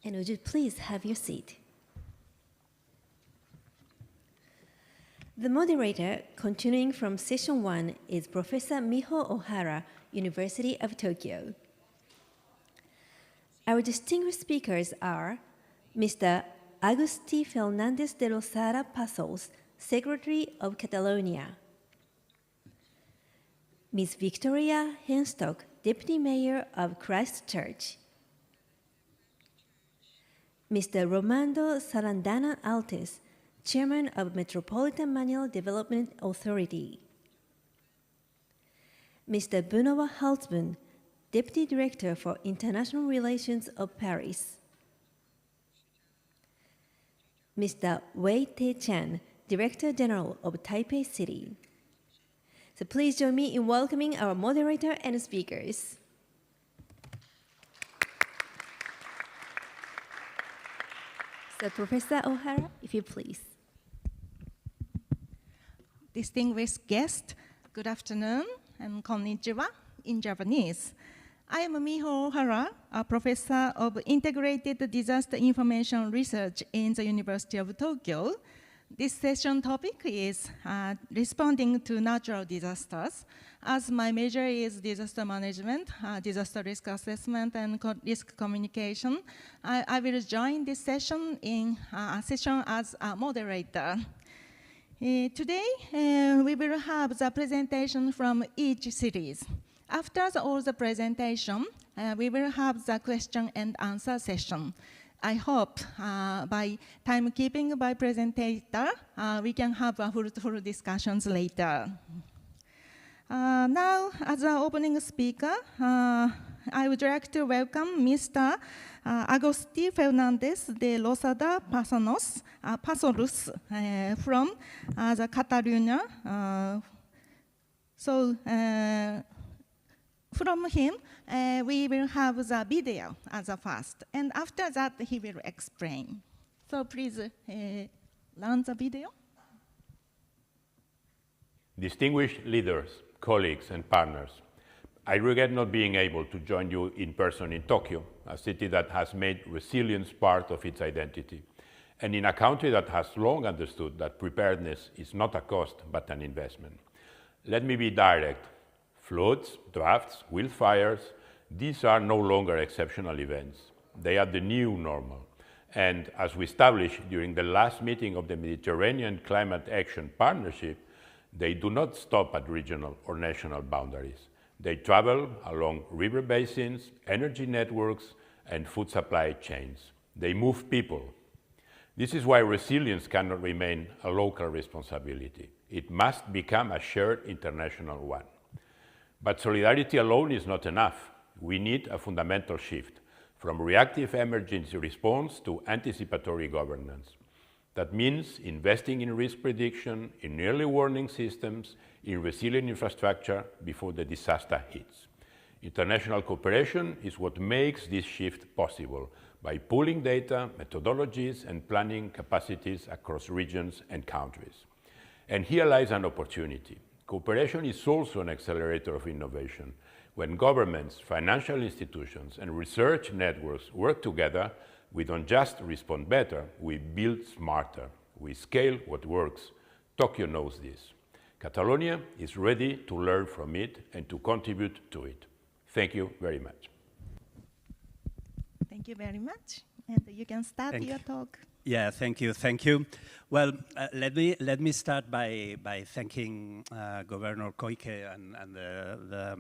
And would you please have your seat? The moderator, continuing from session 1, is Professor Miho Ohara, University of Tokyo. Our distinguished speakers are Mr. Agustí Fernández de Losada Pasos, Secretary of Catalonia; Ms. Victoria Henstock, Deputy Mayor of Christchurch; Mr. Romando Sarandana Altes, Chairman of Metropolitan Manual Development Authority; Mr. Benoit Halsbun, Deputy Director for International Relations of Paris; Mr. Wei Tae-chan, Director General of Taipei City. So please join me in welcoming our moderator and speakers. So Professor Ohara, if you please. Distinguished guest, good afternoon and konnichiwa in Japanese. I am Miho Ohara, a professor of Integrated Disaster Information Research in the University of Tokyo. This session topic is responding to natural disasters. As my major is disaster management, disaster risk assessment, and risk communication, I will join this session in a session as a moderator. Today, we will have the presentation from each series. After all the presentation, we will have the question and answer session. I hope by timekeeping by presenter, we can have fruitful discussions later. Now, as an opening speaker, I would like to welcome Mr. Agustí Fernández de Losada Pasos from the Catalonia. From him, we will have the video as a first, and after that, he will explain. So please run the video. Distinguished leaders, colleagues, and partners, I regret not being able to join you in person in Tokyo, a city that has made resilience part of its identity, and in a country that has long understood that preparedness is not a cost but an investment. Let me be direct. Floods, droughts, wildfires, these are no longer exceptional events. They are the new normal. And as we established during the last meeting of the Mediterranean Climate Action Partnership, they do not stop at regional or national boundaries. They travel along river basins, energy networks, and food supply chains. They move people. This is why resilience cannot remain a local responsibility. It must become a shared international one. But solidarity alone is not enough. We need a fundamental shift from reactive emergency response to anticipatory governance. That means investing in risk prediction, in early warning systems, in resilient infrastructure before the disaster hits. International cooperation is what makes this shift possible by pooling data, methodologies, and planning capacities across regions and countries. And here lies an opportunity. Cooperation is also an accelerator of innovation. When governments, financial institutions, and research networks work together, we don't just respond better, we build smarter. We scale what works. Tokyo knows this. Catalonia is ready to learn from it and to contribute to it. Thank you very much. Thank you very much. And you can start your talk. Yeah, thank you. Well, let me start by thanking Governor Koike and the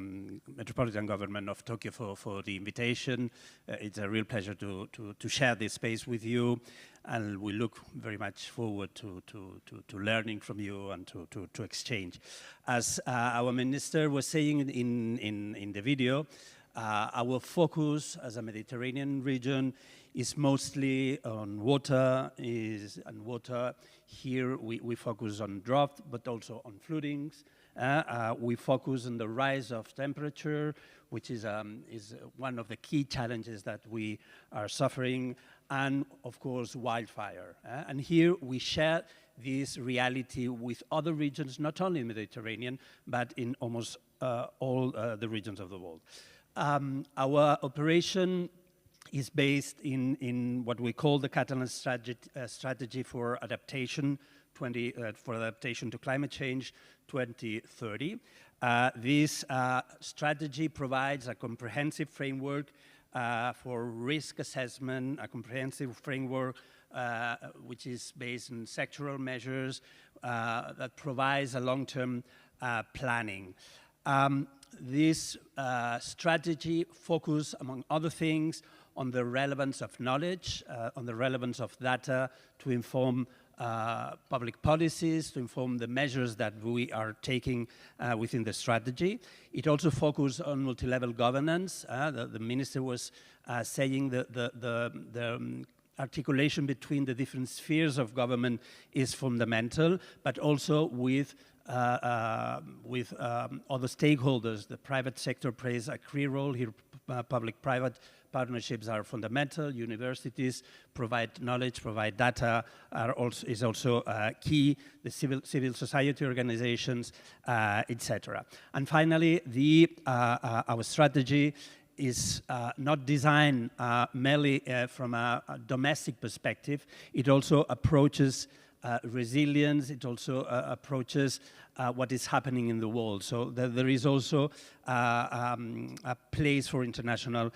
Metropolitan Government of Tokyo for the invitation. It's a real pleasure to share this space with you, and we look very much forward to learning from you and to exchange. As our minister was saying in the video, our focus as a Mediterranean region is mostly on water. Here we focus on drought, but also on floodings. We focus on the rise of temperature, which is one of the key challenges that we are suffering, and of course wildfire. And here we share this reality with other regions, not only in the Mediterranean, but in almost all the regions of the world. Our operation is based in what we call the Catalan strategy for adaptation, for adaptation to climate change 2030. This strategy provides a comprehensive framework for risk assessment, a comprehensive framework which is based on sectoral measures that provides a long-term planning. This strategy focuses, among other things, on the relevance of knowledge, on the relevance of data to inform public policies, to inform the measures that we are taking within the strategy. It also focuses on multi-level governance. The minister was saying that the articulation between the different spheres of government is fundamental, but also with other stakeholders. The private sector plays a key role here. Public-private partnerships are fundamental. Universities provide knowledge, provide data, is also key. The civil society organizations, etc. And finally, our strategy is not designed merely from a domestic perspective. It also approaches resilience. It also approaches what is happening in the world. So there is also a place for international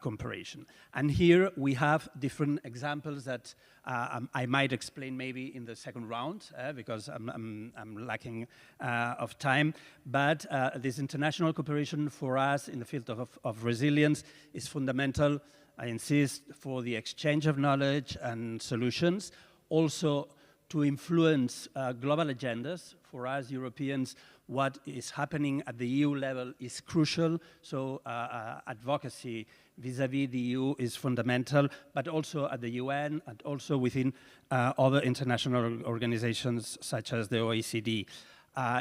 cooperation. And here we have different examples that I might explain maybe in the second round because I'm lacking of time. But this international cooperation for us in the field of resilience is fundamental, I insist, for the exchange of knowledge and solutions. Also, to influence global agendas. For us Europeans, what is happening at the EU level is crucial, so advocacy vis-à-vis the EU is fundamental, but also at the UN and also within other international organizations such as the OECD.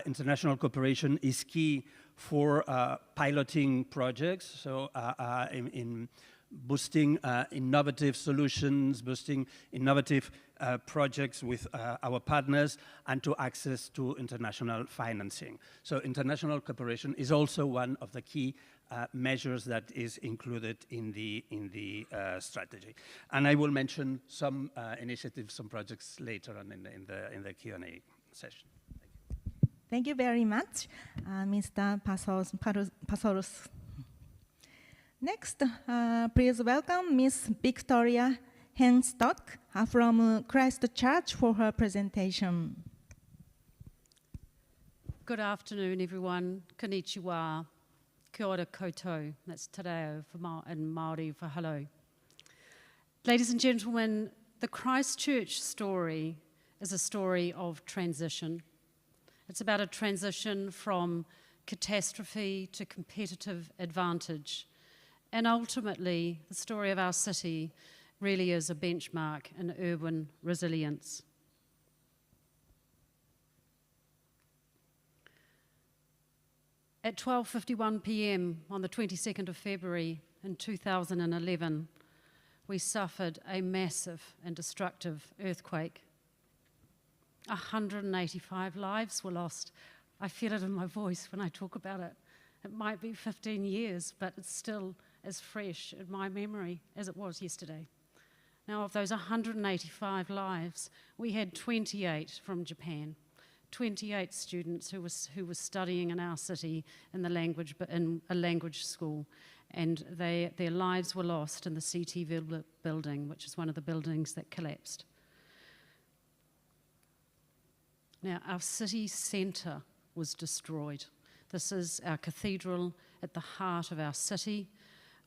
International cooperation is key for piloting projects, so in boosting innovative solutions, boosting innovative projects with our partners, and to access to international financing. So international cooperation is also one of the key measures that is included in the strategy. And I will mention some initiatives, some projects later on in the Q&A session. Thank you very much, Mr. Pasoros. Next, please welcome Ms. Victoria Henstock from Christchurch for her presentation. Good afternoon, everyone. Konnichiwa. Kia ora koutou. That's te reo in Māori for hello. Ladies and gentlemen, the Christchurch story is a story of transition. It's about a transition from catastrophe to competitive advantage. And ultimately, the story of our city really is a benchmark in urban resilience. At 12:51 p.m. on the 22nd of February in 2011, we suffered a massive and destructive earthquake. 185 lives were lost. I feel it in my voice when I talk about it. It might be 15 years, but it's still as fresh in my memory as it was yesterday. Now, of those 185 lives, we had 28 from Japan, 28 students who were studying in our city in a language school, and their lives were lost in the CT building, which is one of the buildings that collapsed. Now, our city centre was destroyed. This is our cathedral at the heart of our city.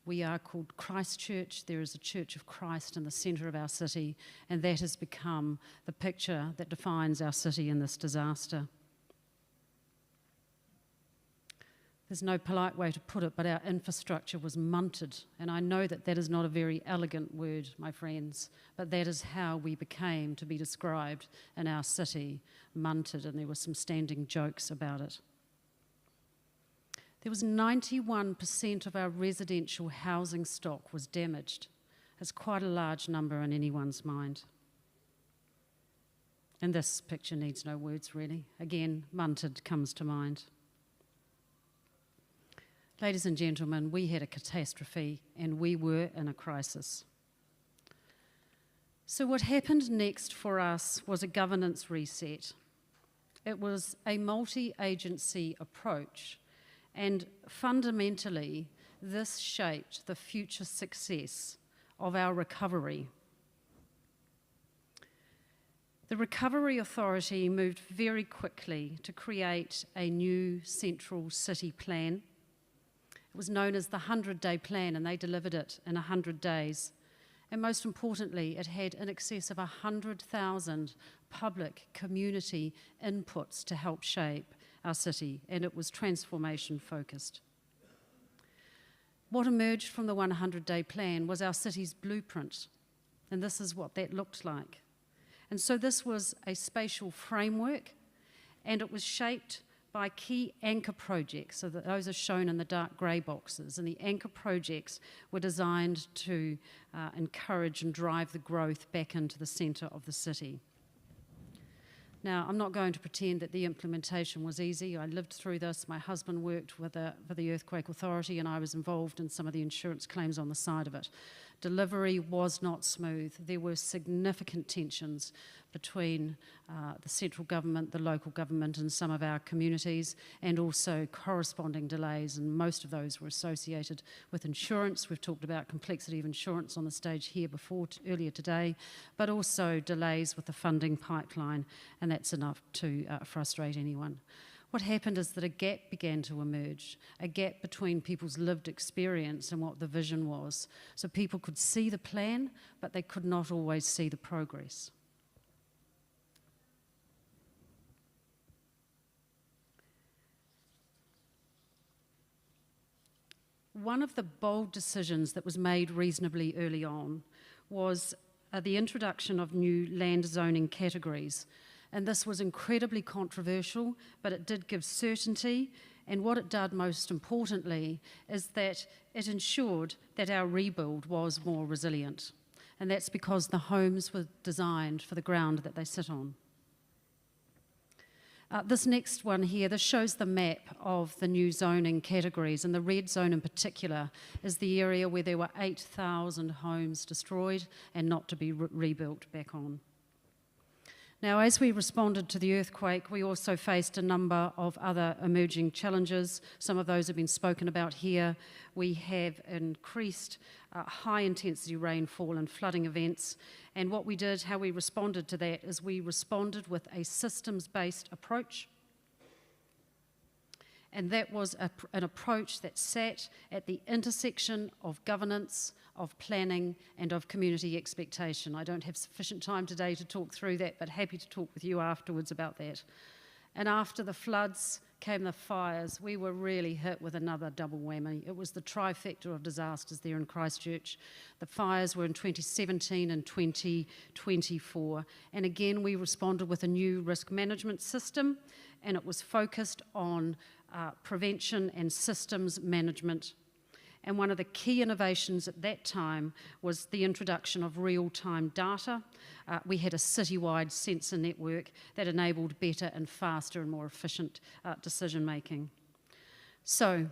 We are called Christchurch. There is a Church of Christ in the centre of our city, and that has become the picture that defines our city in this disaster. There's no polite way to put it, but our infrastructure was munted, and I know that that is not a very elegant word, my friends, but that is how we became to be described in our city, munted, and there were some standing jokes about it. There was 91% of our residential housing stock was damaged. It's quite a large number in anyone's mind. And this picture needs no words, really. Again, munted comes to mind. Ladies and gentlemen, we had a catastrophe and we were in a crisis. So what happened next for us was a governance reset. It was a multi-agency approach, and fundamentally, this shaped the future success of our recovery. The Recovery Authority moved very quickly to create a new central city plan. It was known as the 100-day plan, and they delivered it in 100 days. And most importantly, it had in excess of 100,000 public community inputs to help shape our city, and it was transformation focused. What emerged from the 100-day plan was our city's blueprint, and this is what that looked like. And so this was a spatial framework, and it was shaped by key anchor projects, so that those are shown in the dark grey boxes, and the anchor projects were designed to encourage and drive the growth back into the centre of the city. Now, I'm not going to pretend that the implementation was easy. I lived through this. My husband worked for the Earthquake Authority, and I was involved in some of the insurance claims on the side of it. Delivery was not smooth. There were significant tensions between the central government, the local government, and some of our communities, and also corresponding delays, and most of those were associated with insurance. We've talked about complexity of insurance on the stage here earlier today, but also delays with the funding pipeline, and that's enough to frustrate anyone. What happened is that a gap began to emerge, a gap between people's lived experience and what the vision was. So people could see the plan, but they could not always see the progress. One of the bold decisions that was made reasonably early on was the introduction of new land zoning categories. And this was incredibly controversial, but it did give certainty. And what it did most importantly is that it ensured that our rebuild was more resilient. And that's because the homes were designed for the ground that they sit on. This next one here, this shows the map of the new zoning categories, and the red zone in particular is the area where there were 8,000 homes destroyed and not to be rebuilt back on. Now, as we responded to the earthquake, we also faced a number of other emerging challenges. Some of those have been spoken about here. We have increased high-intensity rainfall and flooding events. And what we did, how we responded to that, is we responded with a systems-based approach. And that was an approach that sat at the intersection of governance, of planning, and of community expectation. I don't have sufficient time today to talk through that, but happy to talk with you afterwards about that. And after the floods came the fires. We were really hit with another double whammy. It was the trifecta of disasters there in Christchurch. The fires were in 2017 and 2024. And again, we responded with a new risk management system, and it was focused on prevention and systems management. And one of the key innovations at that time was the introduction of real-time data. We had a citywide sensor network that enabled better and faster and more efficient decision-making. So,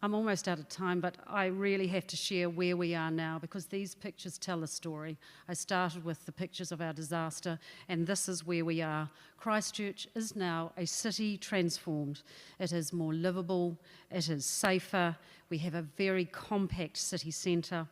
I'm almost out of time, but I really have to share where we are now because these pictures tell a story. I started with the pictures of our disaster, and this is where we are. Christchurch is now a city transformed. It is more livable, it is safer, we have a very compact city centre,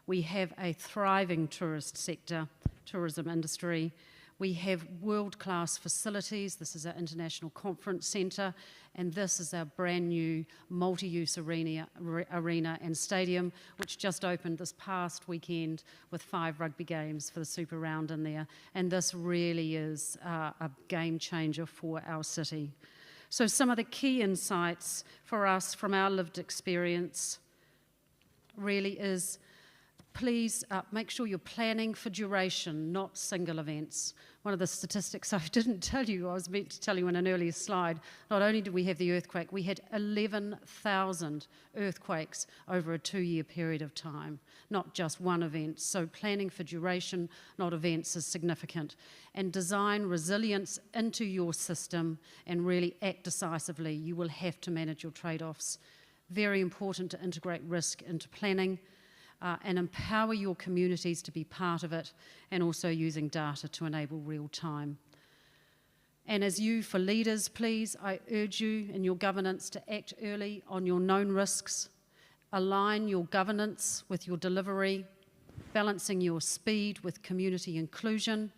we have a thriving tourist sector, tourism industry, we have world-class facilities. This is our International Conference Centre, and this is our brand new multi-use arena and stadium, which just opened this past weekend with 5 rugby games for the Super Round in there. And this really is a game changer for our city. So some of the key insights for us from our lived experience really is please make sure you're planning for duration, not single events. One of the statistics I didn't tell you, I was meant to tell you in an earlier slide, not only did we have the earthquake, we had 11,000 earthquakes over a 2-year period of time, not just one event. So planning for duration, not events, is significant. And design resilience into your system and really act decisively. You will have to manage your trade-offs. Very important to integrate risk into planning and empower your communities to be part of it, and also using data to enable real time. And as you, for leaders, please, I urge you in your governance to act early on your known risks, align your governance with your delivery, balancing your speed with community inclusion,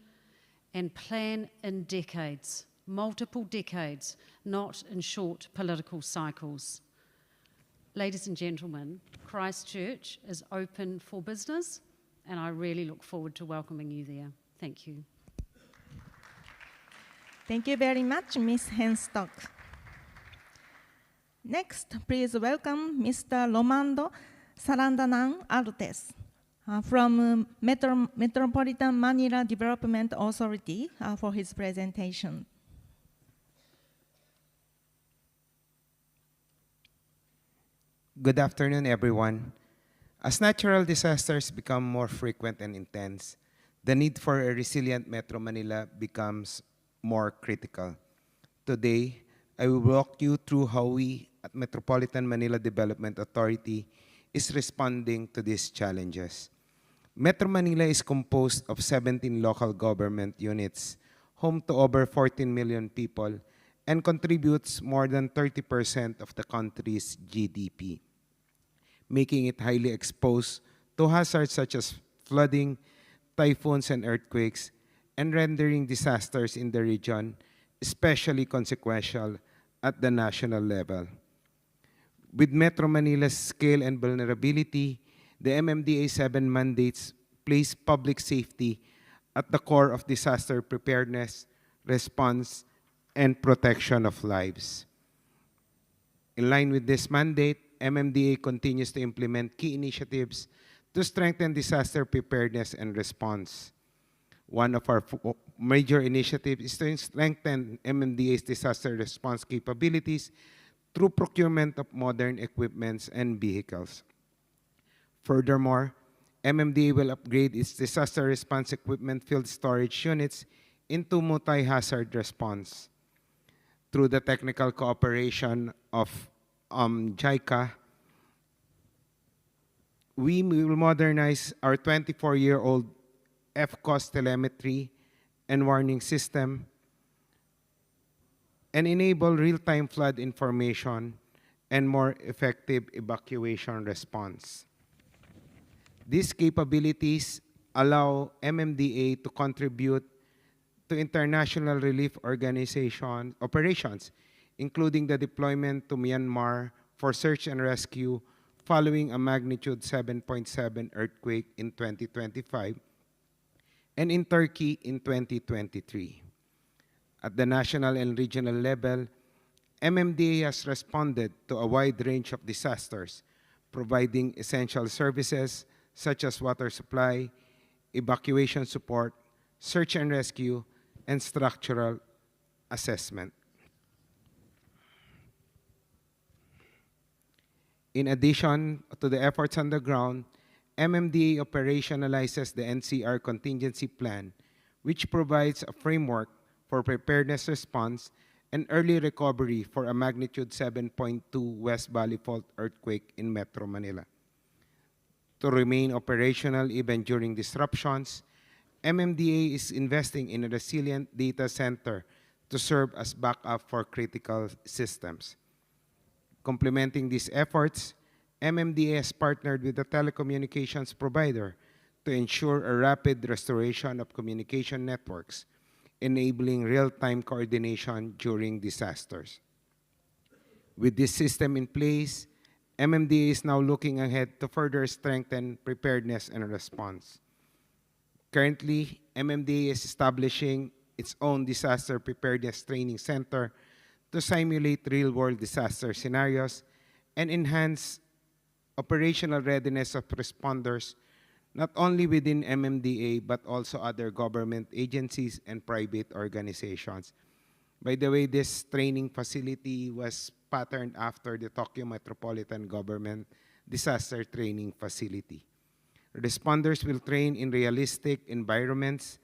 and plan in decades, multiple decades, not in short political cycles. Ladies and gentlemen, Christchurch is open for business, and I really look forward to welcoming you there. Thank you. Thank you very much, Ms. Henstock. Next, please welcome Mr. Romando Sarandanan Artes from Metropolitan Manila Development Authority for his presentation. Good afternoon, everyone. As natural disasters become more frequent and intense, the need for a resilient Metro Manila becomes more critical. Today, I will walk you through how we at Metropolitan Manila Development Authority is responding to these challenges. Metro Manila is composed of 17 local government units, home to over 14 million people, and contributes more than 30% of the country's GDP, making it highly exposed to hazards such as flooding, typhoons, and earthquakes, and rendering disasters in the region especially consequential at the national level. With Metro Manila's scale and vulnerability, the MMDA 7 mandates place public safety at the core of disaster preparedness, response, and protection of lives. In line with this mandate, MMDA continues to implement key initiatives to strengthen disaster preparedness and response. One of our major initiatives is to strengthen MMDA's disaster response capabilities through procurement of modern equipments and vehicles. Furthermore, MMDA will upgrade its disaster response equipment field storage units into multi-hazard response. Through the technical cooperation of JICA, we will modernize our 24-year-old FCOS telemetry and warning system and enable real-time flood information and more effective evacuation response. These capabilities allow MMDA to contribute to international relief organization operations, including the deployment to Myanmar for search and rescue following a magnitude 7.7 earthquake in 2025, and in Turkey in 2023. At the national and regional level, MMDA has responded to a wide range of disasters, providing essential services such as water supply, evacuation support, search and rescue, and structural assessment. In addition to the efforts on the ground, MMDA operationalizes the NCR Contingency Plan, which provides a framework for preparedness response and early recovery for a magnitude 7.2 West Valley Fault earthquake in Metro Manila. To remain operational even during disruptions, MMDA is investing in a resilient data center to serve as backup for critical systems. Complementing these efforts, MMDA has partnered with a telecommunications provider to ensure a rapid restoration of communication networks, enabling real-time coordination during disasters. With this system in place, MMDA is now looking ahead to further strengthen preparedness and response. Currently, MMDA is establishing its own disaster preparedness training center to simulate real-world disaster scenarios and enhance operational readiness of responders, not only within MMDA, but also other government agencies and private organizations. By the way, this training facility was patterned after the Tokyo Metropolitan Government Disaster Training Facility. Responders will train in realistic environments,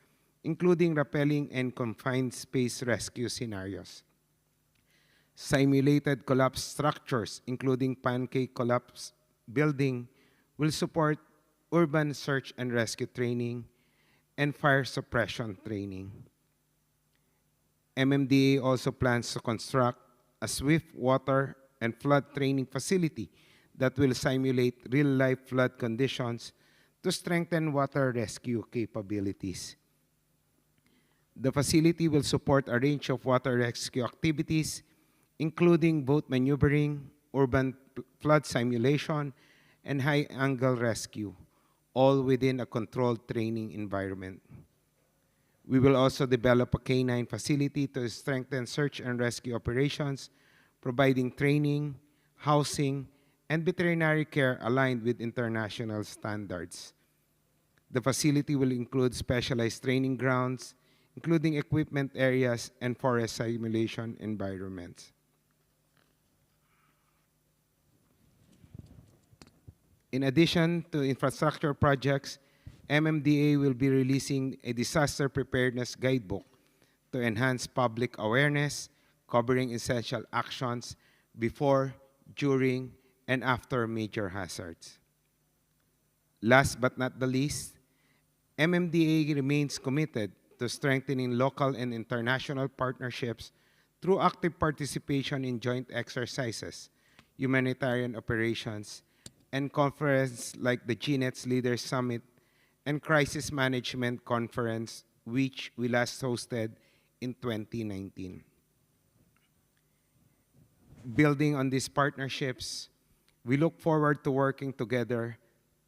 including rappelling and confined space rescue scenarios. Simulated collapse structures, including pancake collapse building, will support urban search and rescue training and fire suppression training. MMDA also plans to construct a swift water and flood training facility that will simulate real-life flood conditions to strengthen water rescue capabilities. The facility will support a range of water rescue activities, including boat maneuvering, urban flood simulation, and high-angle rescue, all within a controlled training environment. We will also develop a canine facility to strengthen search and rescue operations, providing training, housing, and veterinary care aligned with international standards. The facility will include specialized training grounds, including equipment areas and forest simulation environments. In addition to infrastructure projects, MMDA will be releasing a disaster preparedness guidebook to enhance public awareness, covering essential actions before, during, and after major hazards. Last but not the least, MMDA remains committed to strengthening local and international partnerships through active participation in joint exercises, humanitarian operations, and conferences like the GNET's Leaders Summit and Crisis Management Conference, which we last hosted in 2019. Building on these partnerships, we look forward to working together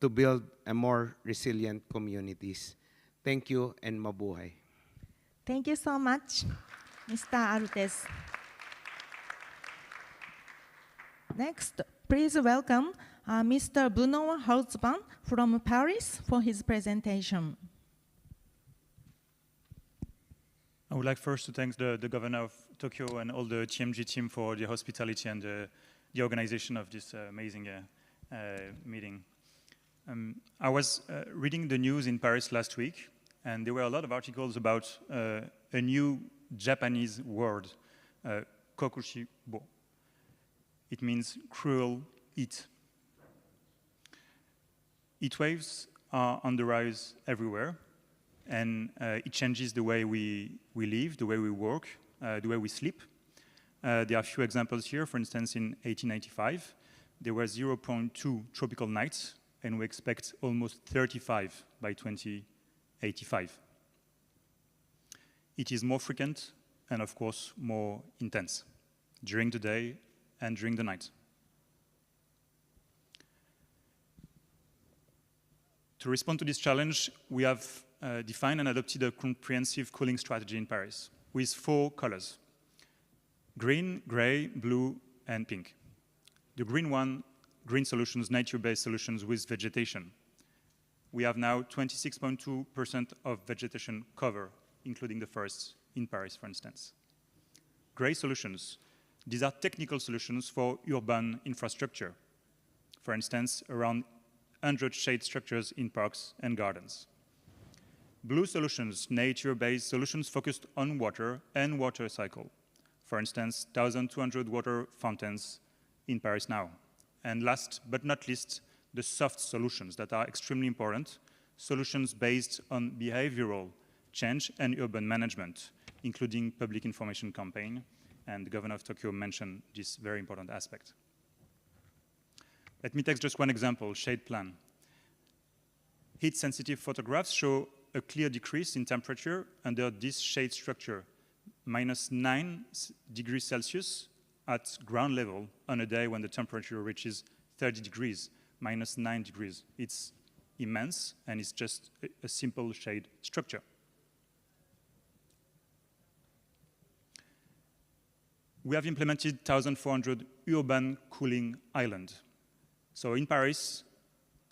to build a more resilient communities. Thank you and mabuhay. Thank you so much, Mr. Artes. Next, please welcome Mr. Benoît Halsban from Paris for his presentation. I would like first to thank the governor of Tokyo and all the TMG team for the hospitality and the organization of this amazing meeting. I was reading the news in Paris last week, and there were a lot of articles about a new Japanese word, kokushibo. It means cruel heat. Heat waves are on the rise everywhere, and it changes the way we live, the way we work, the way we sleep. There are a few examples here. For instance, in 1895, there were 0.2 tropical nights, and we expect almost 35 by 2085. It is more frequent and, of course, more intense during the day and during the night. To respond to this challenge, we have defined and adopted a comprehensive cooling strategy in Paris with 4 colors: green, gray, blue, and pink. The green one, green solutions, nature-based solutions with vegetation. We have now 26.2% of vegetation cover, including the forests in Paris, for instance. Gray solutions, these are technical solutions for urban infrastructure. For instance, around 100 shade structures in parks and gardens. Blue solutions, nature-based solutions focused on water and water cycle. For instance, 1,200 water fountains in Paris now. And last but not least, the soft solutions that are extremely important, solutions based on behavioral change and urban management, including public information campaign, and the governor of Tokyo mentioned this very important aspect. Let me take just one example, shade plan. Heat-sensitive photographs show a clear decrease in temperature under this shade structure, -9 degrees Celsius at ground level on a day when the temperature reaches 30 degrees, -9 degrees. It's immense, and it's just a simple shade structure. We have implemented 1,400 urban cooling islands. So in Paris,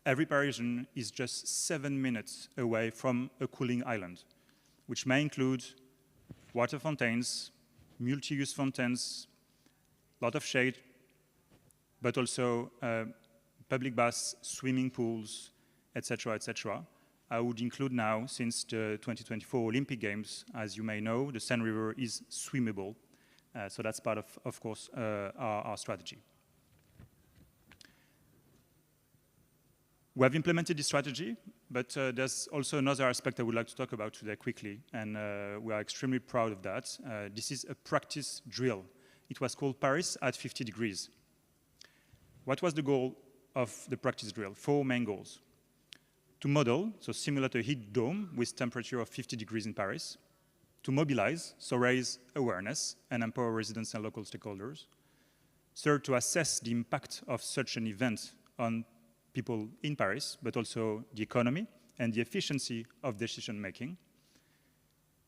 every Parisian is just 7 minutes away from a cooling island, which may include water fountains, multi-use fountains, a lot of shade, but also public baths, swimming pools, etc., etc. I would include now, since the 2024 Olympic Games, as you may know, the Seine River is swimmable. So that's part of course, our strategy. We have implemented this strategy, but there's also another aspect I would like to talk about today quickly, and we are extremely proud of that. This is a practice drill. It was called Paris at 50 degrees. What was the goal of the practice drill? 4 main goals. To model, so simulate a heat dome with temperature of 50 degrees in Paris. To mobilize, so raise awareness and empower residents and local stakeholders. Third, to assess the impact of such an event on people in Paris, but also the economy and the efficiency of decision-making,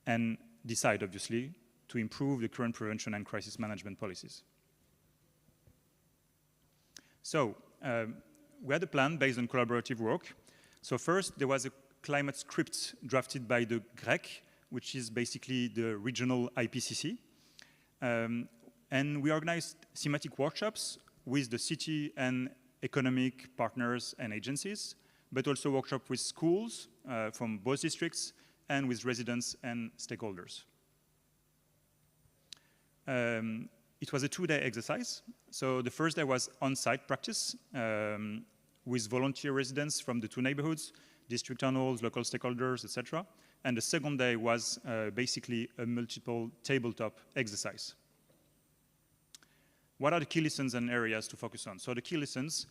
and decide, obviously, to improve the current prevention and crisis management policies. So, we had a plan based on collaborative work. So first, there was a climate script drafted by the GREC, which is basically the regional IPCC. And we organized thematic workshops with the city and economic partners and agencies, but also workshops with schools from both districts and with residents and stakeholders. It was a 2-day exercise. So the first day was on-site practice with volunteer residents from the 2 neighborhoods, district town halls, local stakeholders, etc. And the second day was basically a multiple tabletop exercise. What are the key lessons and areas to focus on? So the key lessons: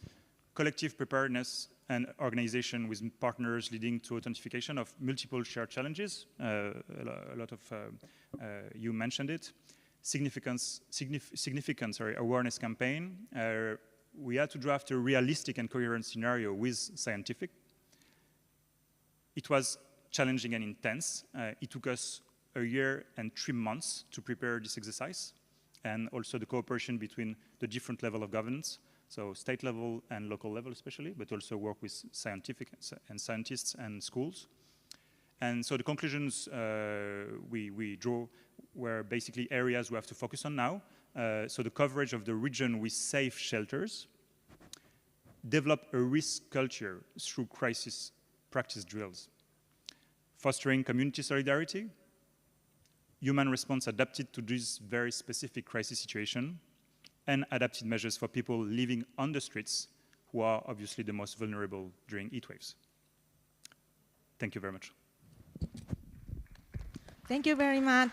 collective preparedness and organization with partners leading to identification of multiple shared challenges. A lot of you mentioned it. Significant awareness campaign. We had to draft a realistic and coherent scenario with scientific. It was challenging and intense. It took us a year and 3 months to prepare this exercise, and also the cooperation between the different level of governance, so state level and local level especially, but also work with scientists and schools. And so the conclusions we draw were basically areas we have to focus on now. So the coverage of the region with safe shelters, develop a risk culture through crisis practice drills, fostering community solidarity, human response adapted to this very specific crisis situation, and adapted measures for people living on the streets who are obviously the most vulnerable during heat waves. Thank you very much. Thank you very much.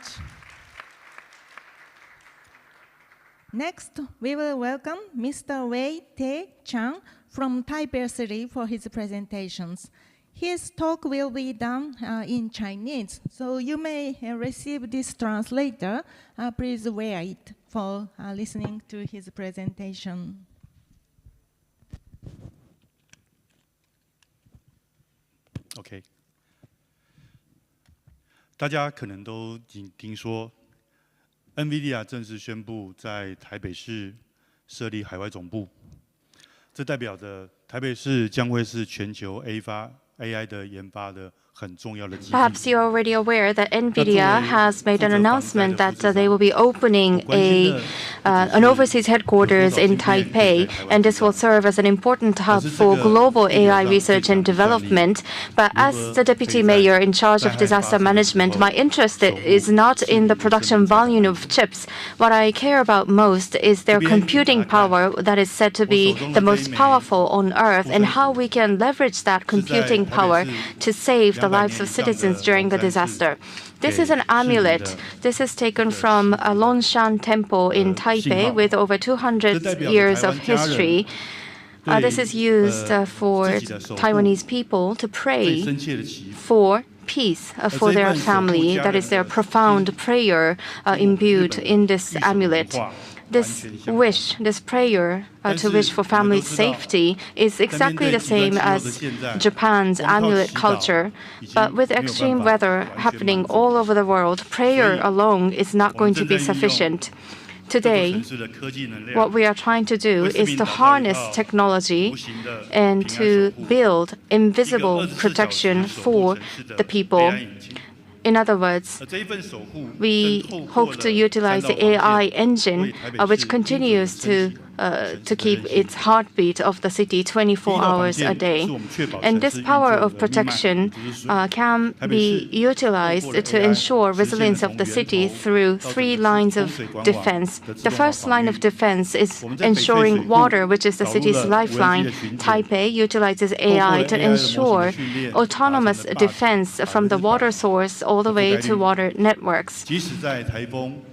Next, we will welcome Mr. Wei-Tae Chang from Taipei City for his presentations. His talk will be done in Chinese, so you may receive this translator. Please wait for listening to his presentation. OK， 大家可能都已经听说 ，NVIDIA 正式宣布在台北市设立海外总部，这代表着台北市将会是全球 AI 的研发的很重要的基地。 Perhaps you're already aware that NVIDIA has made an announcement that they will be opening an overseas headquarters in Taipei, and this will serve as an important hub for global AI research and development. But as the deputy mayor in charge of disaster management, my interest is not in the production volume of chips. What I care about most is their computing power that is said to be the most powerful on Earth, and how we can leverage that computing power to save the lives of citizens during the disaster. This is an amulet. This is taken from a Longshan temple in Taipei with over 200 years of history. This is used for Taiwanese people to pray for peace for their family. That is their profound prayer imbued in this amulet. This wish, this prayer to wish for family safety is exactly the same as Japan's amulet culture. But with extreme weather happening all over the world, prayer alone is not going to be sufficient. Today, what we are trying to do is to harness technology and to build invisible protection for the people. In other words, we hope to utilize the AI engine, which continues to to keep its heartbeat of the city 24 hours a day. And this power of protection can be utilized to ensure resilience of the city through 3 lines of defense. The first line of defense is ensuring water, which is the city's lifeline. Taipei utilizes AI to ensure autonomous defense from the water source all the way to water networks.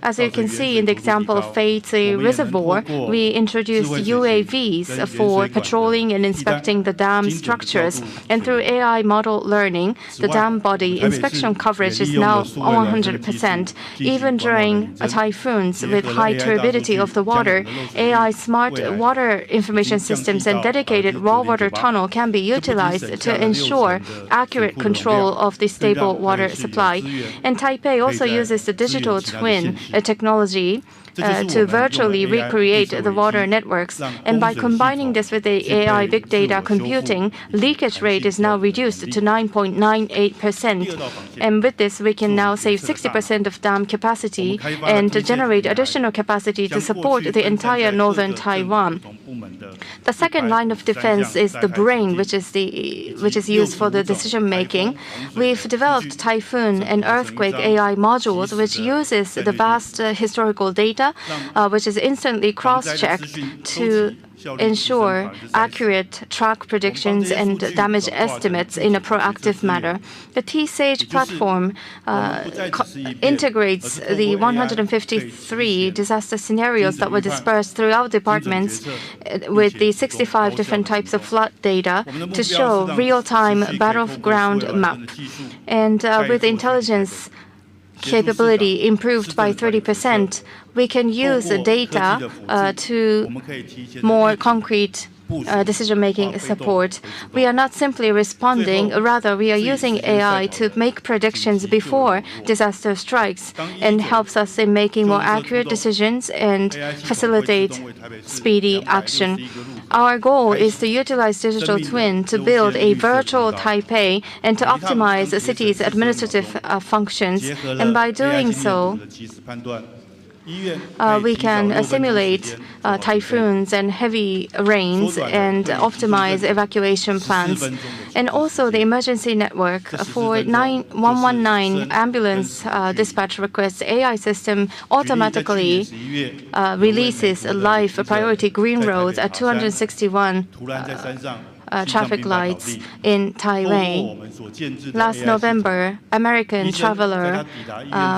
As you can see in the example of Feizi Reservoir, we introduced UAVs for patrolling and inspecting the dam structures. And through AI model learning, the dam body inspection coverage is now 100%. Even during typhoons with high turbidity of the water, AI smart water information systems and dedicated raw water tunnel can be utilized to ensure accurate control of the stable water supply. And Taipei also uses the digital twin technology to virtually recreate the water networks. And by combining this with the AI big data computing, leakage rate is now reduced to 9.98%. And with this, we can now save 60% of dam capacity and to generate additional capacity to support the entire northern Taiwan. The second line of defense is the brain, which is used for the decision making. We've developed typhoon and earthquake AI modules, which uses the vast historical data, which is instantly cross-checked to ensure accurate track predictions and damage estimates in a proactive manner. The T-SAGE platform integrates the 153 disaster scenarios that were dispersed throughout departments with the 65 different types of flood data to show real-time battleground map. And with intelligence capability improved by 30%, we can use the data to more concrete decision-making support. We are not simply responding, rather we are using AI to make predictions before disaster strikes and helps us in making more accurate decisions and facilitate speedy action. Our goal is to utilize digital twin to build a virtual Taipei and to optimize the city's administrative functions. And by doing so, we can simulate typhoons and heavy rains and optimize evacuation plans. And also the emergency network for 119 ambulance dispatch requests, AI system automatically releases live priority green roads at 261 traffic lights in Taipei. Last November, American traveler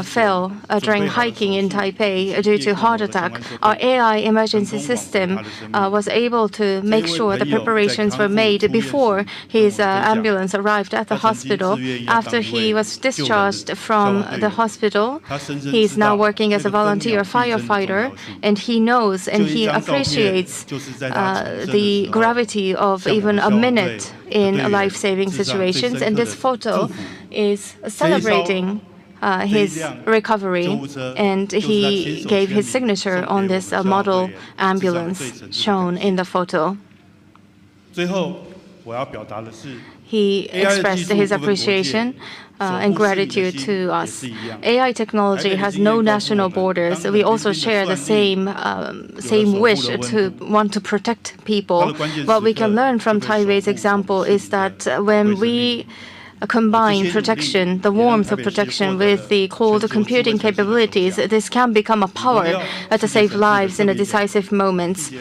fell during hiking in Taipei due to heart attack. Our AI emergency system was able to make sure the preparations were made before his ambulance arrived at the hospital. After he was discharged from the hospital, he is now working as a volunteer firefighter, and he knows and he appreciates the gravity of even a minute in life-saving situations. And this photo is celebrating his recovery, and he gave his signature on this model ambulance shown in the photo. He expressed his appreciation and gratitude to us. AI technology has no national borders. We also share the same wish to want to protect people. What we can learn from Taipei's example is that when we combine protection, the warmth of protection, with the cold computing capabilities, this can become a power to save lives in a decisive moments.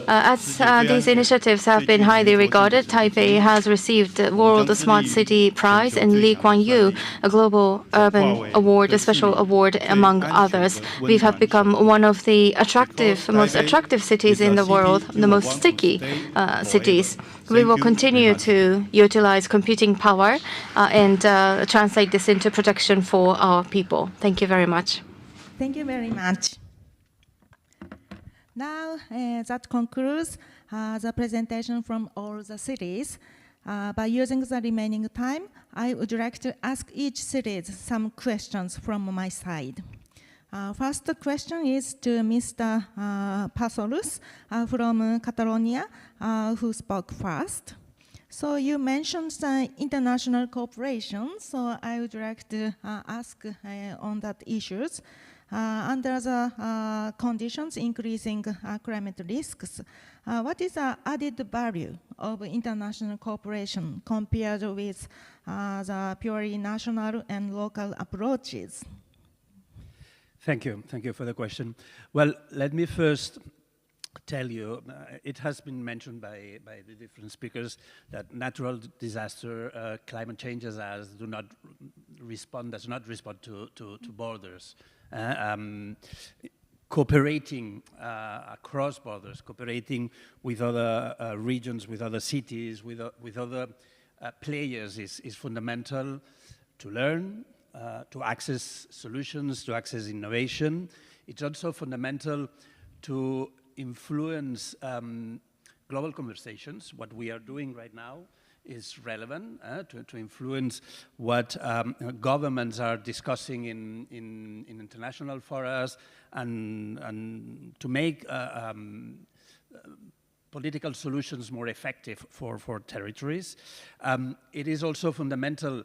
As these initiatives have been highly regarded, Taipei has received the World Smart City Prize and Lee Kuan Yew a Global Urban Award, a special award, among others. We have become one of the most attractive cities in the world, the most sticky cities. We will continue to utilize computing power and translate this into protection for our people. Thank you very much. Thank you very much. Now, that concludes the presentation from all the cities. By using the remaining time, I would like to ask each city some questions from my side. First question is to Mr. Pasolus from Catalonia, who spoke first. So you mentioned international cooperation, so I would like to ask on that issues. under the conditions increasing climate risks, what is the added value of international cooperation compared with the purely national and local approaches? Thank you for the question. Well, let me first tell you, it has been mentioned by the different speakers that natural disaster, climate change does not respond to borders. Cooperating across borders, cooperating with other regions, with other cities, with other players is fundamental to learn, to access solutions, to access innovation. It's also fundamental to influence global conversations. What we are doing right now is relevant to influence what governments are discussing in international forums and to make political solutions more effective for territories. It is also fundamental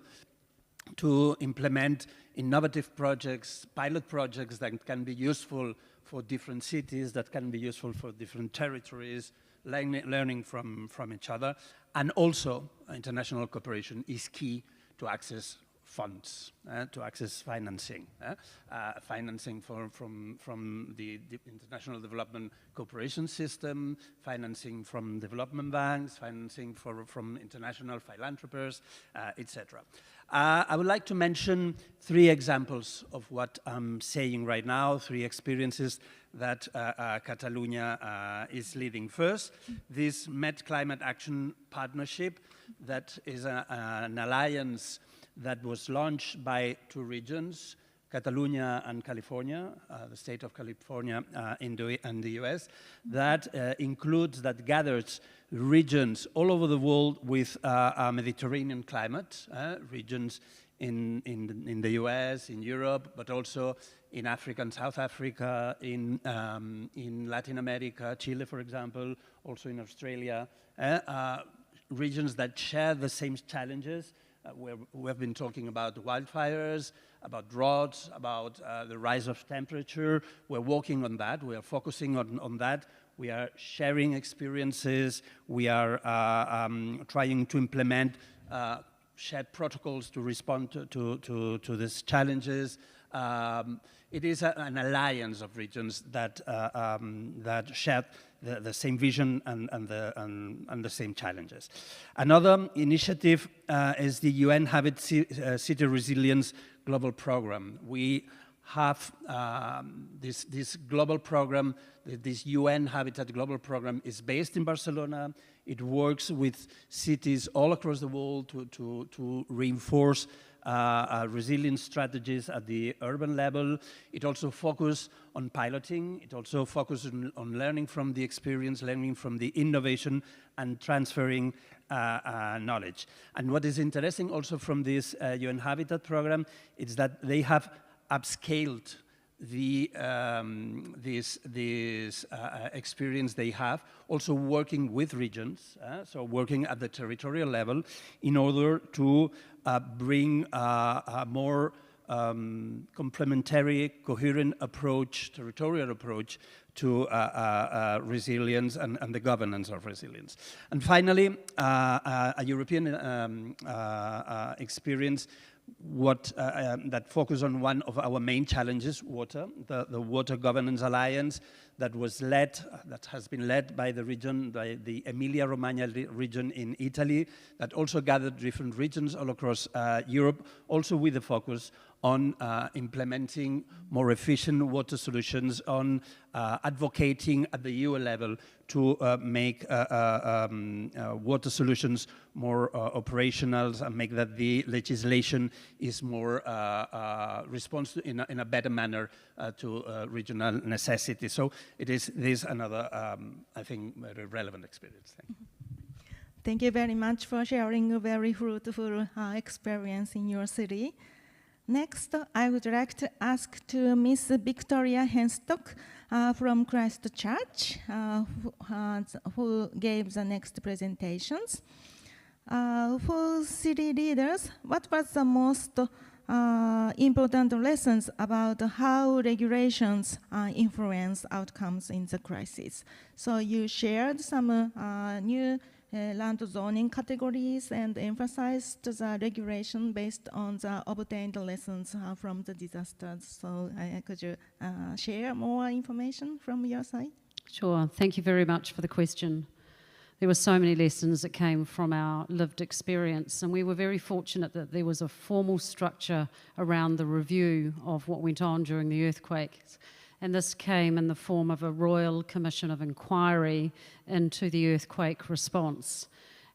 to implement innovative projects, pilot projects that can be useful for different cities, that can be useful for different territories, learning from each other. And also, international cooperation is key to access funds, to access financing. Financing from the International Development Cooperation System, financing from development banks, financing from international philanthropists, etc. I would like to mention 3 examples of what I'm saying right now, 3 experiences that Catalonia is leading. First, this Met Climate Action Partnership, that is an alliance that was launched by 2 regions, Catalonia and California, the state of California in the US, that gathers regions all over the world with a Mediterranean climate, regions in the US, in Europe, but also in Africa and South Africa, in Latin America, Chile, for example, also in Australia, regions that share the same challenges. We have been talking about wildfires, about droughts, about the rise of temperature. We're working on that. We are focusing on that. We are sharing experiences. We are trying to implement shared protocols to respond to these challenges. It is an alliance of regions that share the same vision and the same challenges. Another initiative is the UN City Resilience Global Program. We have this global program, this UN Habitat Global Program is based in Barcelona. It works with cities all across the world to reinforce resilience strategies at the urban level. It also focuses on piloting. It also focuses on learning from the experience, learning from the innovation, and transferring knowledge. And what is interesting also from this UN Habitat program is that they have upscaled this experience they have, also working with regions, so working at the territorial level in order to bring a more complementary, coherent approach, territorial approach to resilience and the governance of resilience. And finally, a European experience that focus on one of our main challenges, water, the Water Governance Alliance that has been led by the region, by the Emilia-Romagna region in Italy, that also gathered different regions all across Europe, also with a focus on implementing more efficient water solutions, on advocating at the EU level to make water solutions more operational and make that the legislation is more responsive in a better manner to regional necessity. So it is another, I think, very relevant experience. Thank you. Thank you very much for sharing a very fruitful experience in your city. Next, I would like to ask to Miss Victoria Henstock from Christchurch, who gave the next presentations. For city leaders, what was the most important lessons about how regulations influence outcomes in the crisis. So you shared some new land zoning categories and emphasized the regulation based on the obtained lessons from the disasters. So could you share more information from your side? Sure. Thank you very much for the question. There were so many lessons that came from our lived experience, and we were very fortunate that there was a formal structure around the review of what went on during the earthquakes. And this came in the form of a Royal Commission of Inquiry into the earthquake response.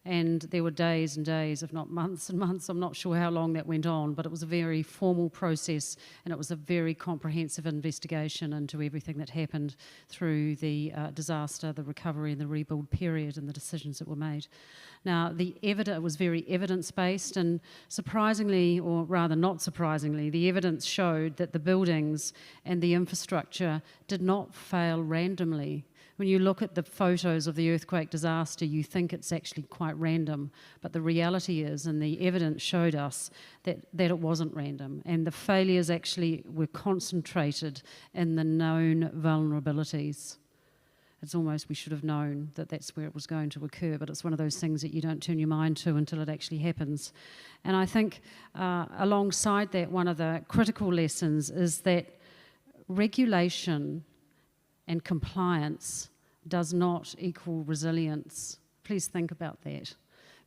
And there were days and days, if not months and months, I'm not sure how long that went on, but it was a very formal process, and it was a very comprehensive investigation into everything that happened through the disaster, the recovery and the rebuild period, and the decisions that were made. Now, the evidence was very evidence-based, and surprisingly, or rather not surprisingly, the evidence showed that the buildings and the infrastructure did not fail randomly. When you look at the photos of the earthquake disaster, you think it's actually quite random, but the reality is, and the evidence showed us, that it wasn't random, and the failures actually were concentrated in the known vulnerabilities. It's almost we should have known that that's where it was going to occur, but it's one of those things that you don't turn your mind to until it actually happens. And I think alongside that, one of the critical lessons is that regulation and compliance does not equal resilience. Please think about that.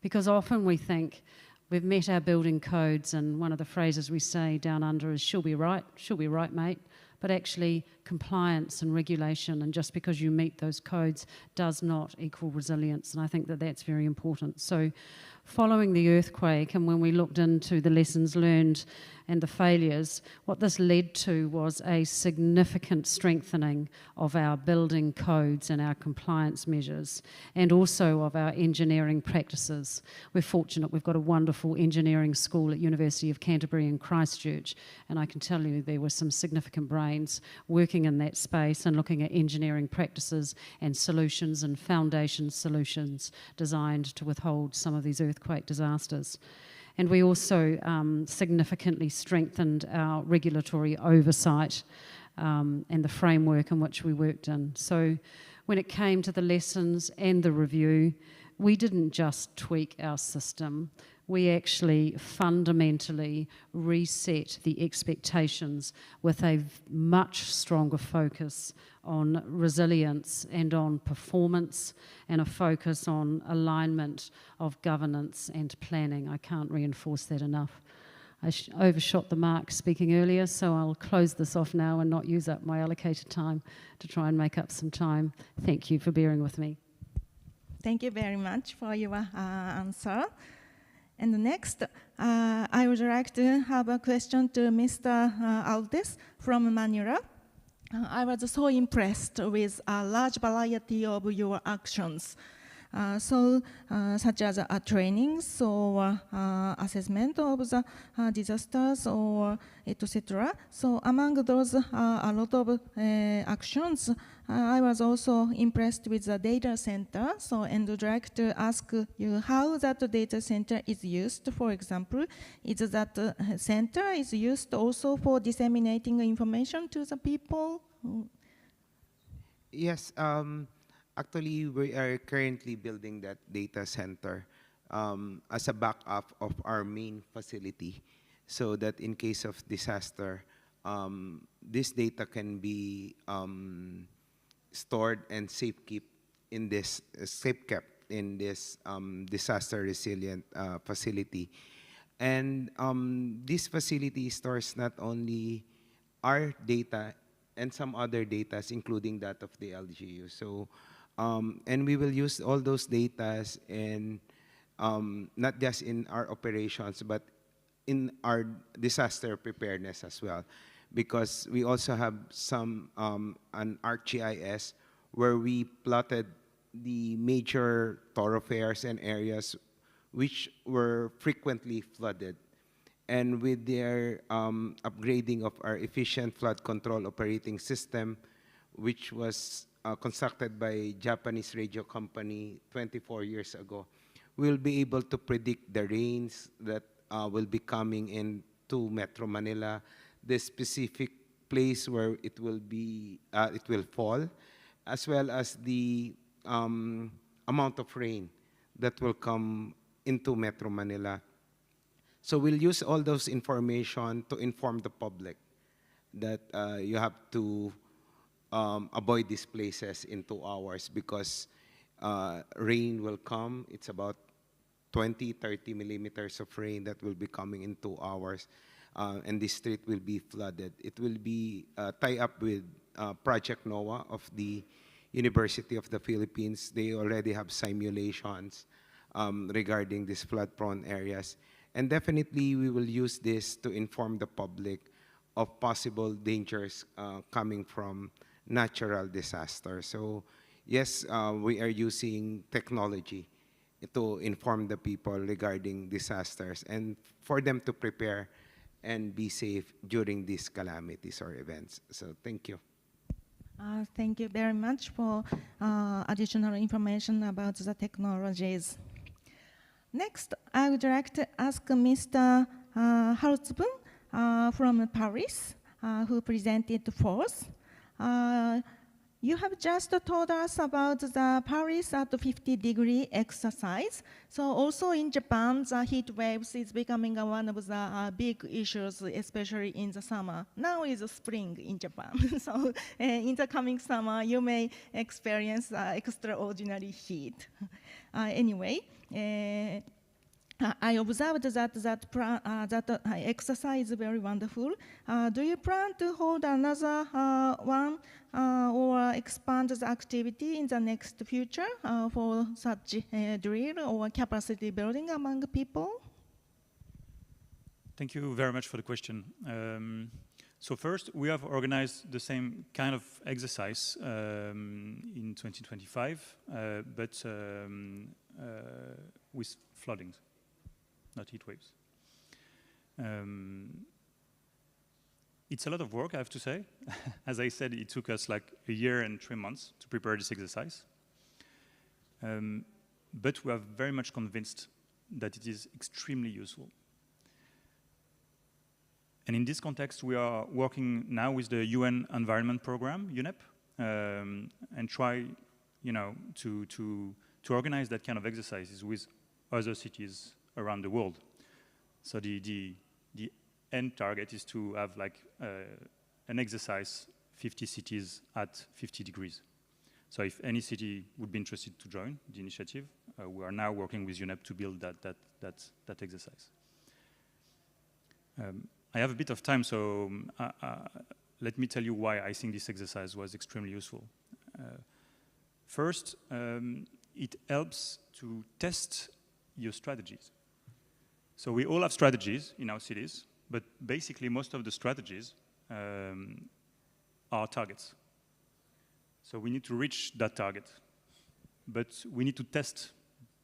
Because often we think we've met our building codes, and one of the phrases we say down under is, she'll be right, mate. But actually, compliance and regulation, and just because you meet those codes, does not equal resilience. And I think that that's very important. So following the earthquake, and when we looked into the lessons learned and the failures, what this led to was a significant strengthening of our building codes and our compliance measures, and also of our engineering practices. We're fortunate we've got a wonderful engineering school at University of Canterbury in Christchurch, and I can tell you there were some significant brains working in that space and looking at engineering practices and solutions and foundation solutions designed to withhold some of these earthquake disasters. And we also significantly strengthened our regulatory oversight and the framework in which we worked in. So when it came to the lessons and the review, we didn't just tweak our system, we actually fundamentally reset the expectations with a much stronger focus on resilience and on performance, and a focus on alignment of governance and planning. I can't reinforce that enough. I overshot the mark speaking earlier, so I'll close this off now and not use up my allocated time to try and make up some time. Thank you for bearing with me. Thank you very much for your answer. And next, I would like to have a question to Mr. Aldes from Manila. I was so impressed with a large variety of your actions. Such as trainings or assessment of the disasters or etc. So among those, a lot of actions, I was also impressed with the data center. So, and would like to ask you how that data center is used. For example, is that center is used also for disseminating information to the people? Yes. Actually, we are currently building that data center as a backup of our main facility, so that in case of disaster, this data can be stored and safekept in this disaster resilient facility. And this facility stores not only our data and some other data, including that of the LGU. So. And we will use all those data in not just in our operations, but in our disaster preparedness as well, because we also have some an ArcGIS where we plotted the major thoroughfares and areas which were frequently flooded. And with their upgrading of our efficient flood control operating system, which was constructed by Japanese radio company 24 years ago, we'll be able to predict the rains that will be coming in to Metro Manila, the specific place where it will fall, as well as the amount of rain that will come into Metro Manila. So we'll use all those information to inform the public that you have to avoid these places in 2 hours because rain will come. It's about 20-30 millimeters of rain that will be coming in 2 hours, and the street will be flooded. It will be tie up with Project NOAA of the University of the Philippines. They already have simulations regarding these flood-prone areas. And definitely, we will use this to inform the public of possible dangers coming from natural disasters. So, yes, we are using technology to inform the people regarding disasters and for them to prepare and be safe during these calamities or events. So, thank you. Thank you very much for additional information about the technologies. Next, I would like to ask Mr. Hartzbun from Paris, who presented first. You have just told us about the Paris at 50-degree exercise. So also in Japan, the heat waves is becoming one of the big issues, especially in the summer. Now is spring in Japan. So in the coming summer, you may experience extraordinary heat. Anyway, I observed that exercise is very wonderful. Do you plan to hold another one or expand the activity in the next future for such drill or capacity building among people? Thank you very much for the question. So first, we have organized the same kind of exercise in 2025, but with floodings, not heat waves. It's a lot of work, I have to say. As I said, it took us like a year and 3 months to prepare this exercise. But we are very much convinced that it is extremely useful. And in this context, we are working now with the UN Environment Program, UNEP, and try, to organize that kind of exercises with other cities around the world. So the end target is to have like an exercise 50 cities at 50 degrees. So if any city would be interested to join the initiative, we are now working with UNEP to build that exercise. I have a bit of time, so let me tell you why I think this exercise was extremely useful. First, it helps to test your strategies. So we all have strategies in our cities, but basically most of the strategies are targets. So we need to reach that target, but we need to test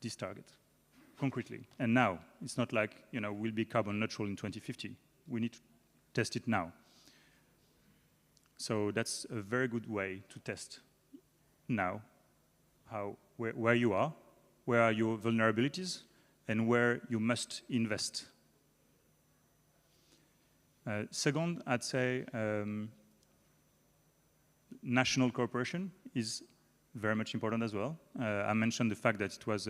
this target concretely. And now, it's not like, we'll be carbon neutral in 2050. We need to test it now. So that's a very good way to test now where you are, where are your vulnerabilities, and where you must invest. Second, I'd say national cooperation is very much important as well. I mentioned the fact that it was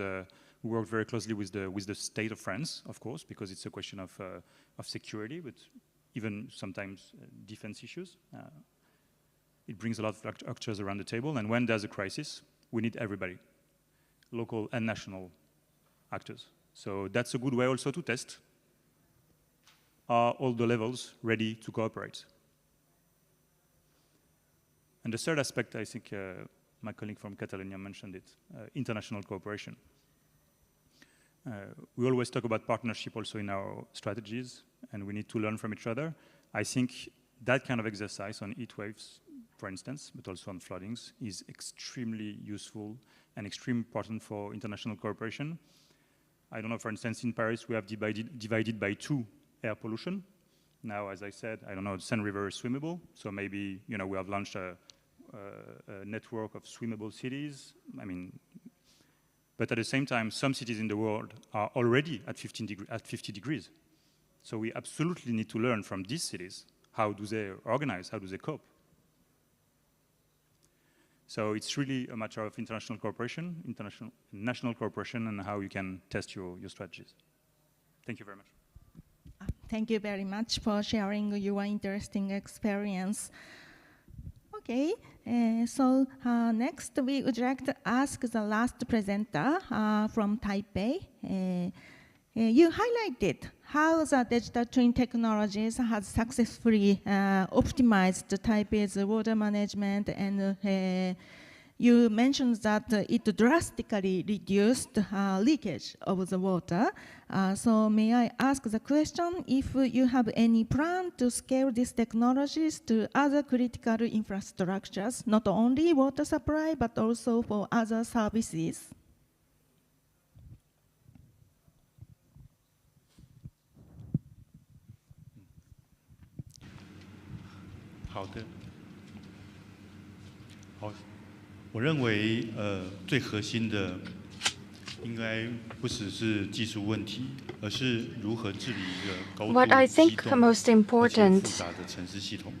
we worked very closely with the state of France, of course, because it's a question of security, but even sometimes defense issues. It brings a lot of actors around the table, and when there's a crisis, we need everybody, local and national actors. So that's a good way also to test. Are all the levels ready to cooperate? And the third aspect, I think my colleague from Catalonia mentioned it, international cooperation. We always talk about partnership also in our strategies, and we need to learn from each other. I think that kind of exercise on heat waves, for instance, but also on floodings, is extremely useful and extremely important for international cooperation. I don't know, for instance, in Paris, we have divided by 2 air pollution. Now, as I said, I don't know, the Seine River is swimmable, so maybe, we have launched a network of swimmable cities. I mean, but at the same time, some cities in the world are already at 50 degrees. So we absolutely need to learn from these cities. How do they organize? How do they cope? So it's really a matter of international cooperation, national cooperation, and how you can test your strategies. Thank you very much. Thank you very much for sharing your interesting experience. Okay, so next we would like to ask the last presenter from Taipei. You highlighted how the digital twin technologies has successfully optimized Taipei's water management, and you mentioned that it drastically reduced leakage of the water. So may I ask the question if you have any plan to scale these technologies to other critical infrastructures, not only water supply, but also for other services? 好的，好，我认为最核心的应该不只是技术问题，而是如何治理一个高度 What I 机 think 动 most 而且 important 复杂的城市系统。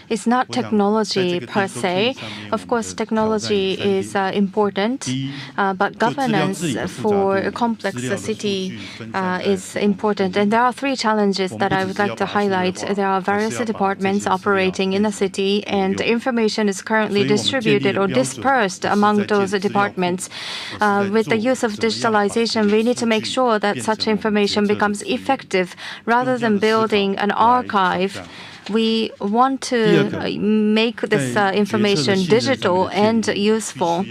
It's not technology per se. Of course, technology is important, but governance for a complex city is important. And there are three challenges that I would like to highlight. There are various departments operating in a city, and information is currently distributed or dispersed among those departments. With the use of digitalization, we need to make sure that such information becomes effective rather than building an archive. We want to make this information digital and useful.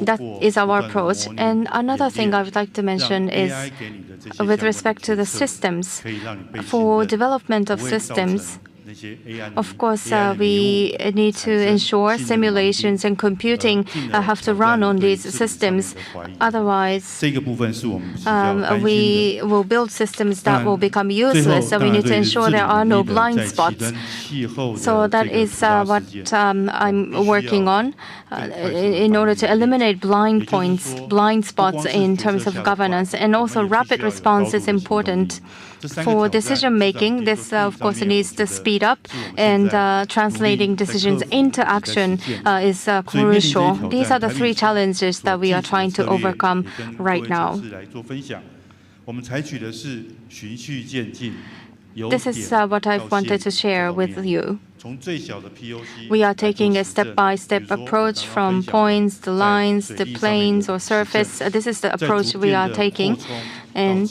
That is our approach. And another thing I would like to mention is with respect to the systems. For development of systems, of course, we need to ensure simulations and computing have to run on these systems. Otherwise, we will build systems that will become useless. So we need to ensure there are no blind spots. So that is what I'm working on in order to eliminate blind spots in terms of governance. And also rapid response is important. For decision making, this of course needs to speed up, and translating decisions into action is crucial. These are the three challenges that we are trying to overcome right now. This is what I've wanted to share with you. We are taking a step-by-step approach from points to lines to planes or surface. This is the approach we are taking, and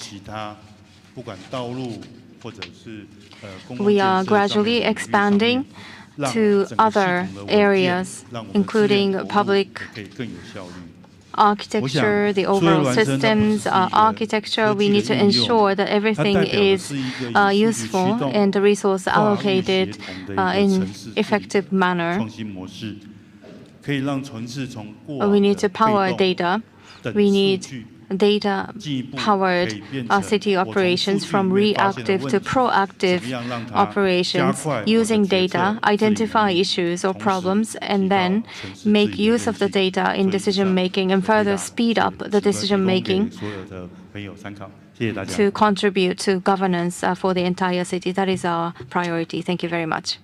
we are gradually expanding to other areas, including public architecture, the overall systems, architecture. We need to ensure that everything is useful and the resource allocated in effective manner. We need to power data. We need data-powered city operations, from reactive to proactive operations, using data, identify issues or problems, and then make use of the data in decision-making and further speed up the decision-making to contribute to governance for the entire city. That is our priority. Thank you very much.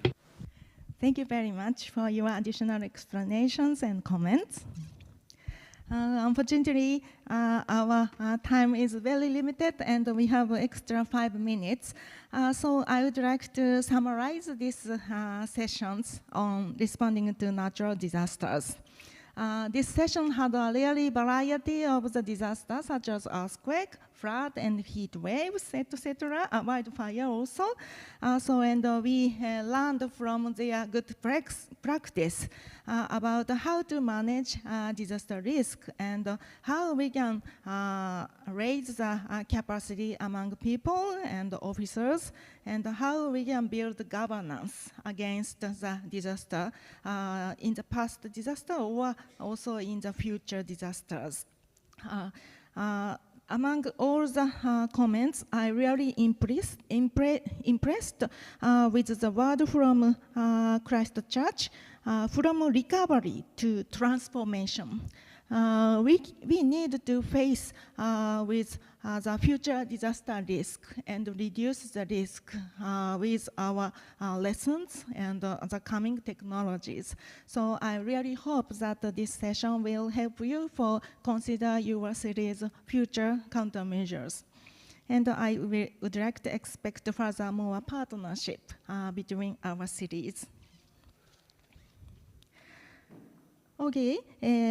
Thank you very much for your additional explanations and comments. Unfortunately, our time is very limited, and we have extra 5 minutes. So I would like to summarize these sessions on responding to natural disasters. This session had a really variety of the disasters, such as earthquake, flood, and heat waves, etc., wildfire also. And we learned from their good practice about how to manage disaster risk and how we can raise the capacity among people and officers, and how we can build governance against the disaster in the past disaster or also in the future disasters. Among all the comments, I really impressed with the word from Christchurch, from recovery to transformation. we need to face with the future disaster risk and reduce the risk with our lessons and the coming technologies. So I really hope that this session will help you for consider your city's future countermeasures. And I would like to expect furthermore partnership between our cities. Okay,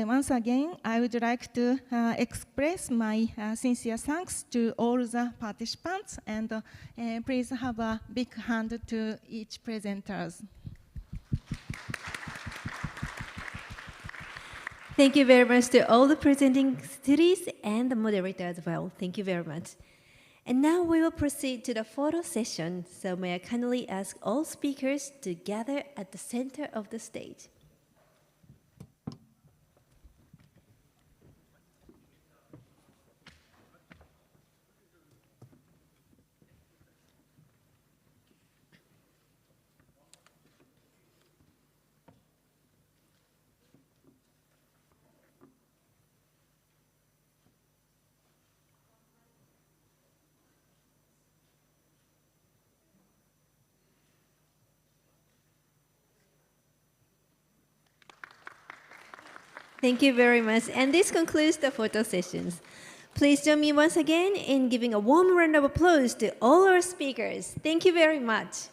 once again, I would like to express my sincere thanks to all the participants, and please have a big hand to each presenters. Thank you very much to all the presenting cities and the moderator as well. Thank you very much. And now we will proceed to the photo session. So may I kindly ask all speakers to gather at the center of the stage. Thank you very much. And this concludes the photo sessions. Please join me once again in giving a warm round of applause to all our speakers. Thank you very much.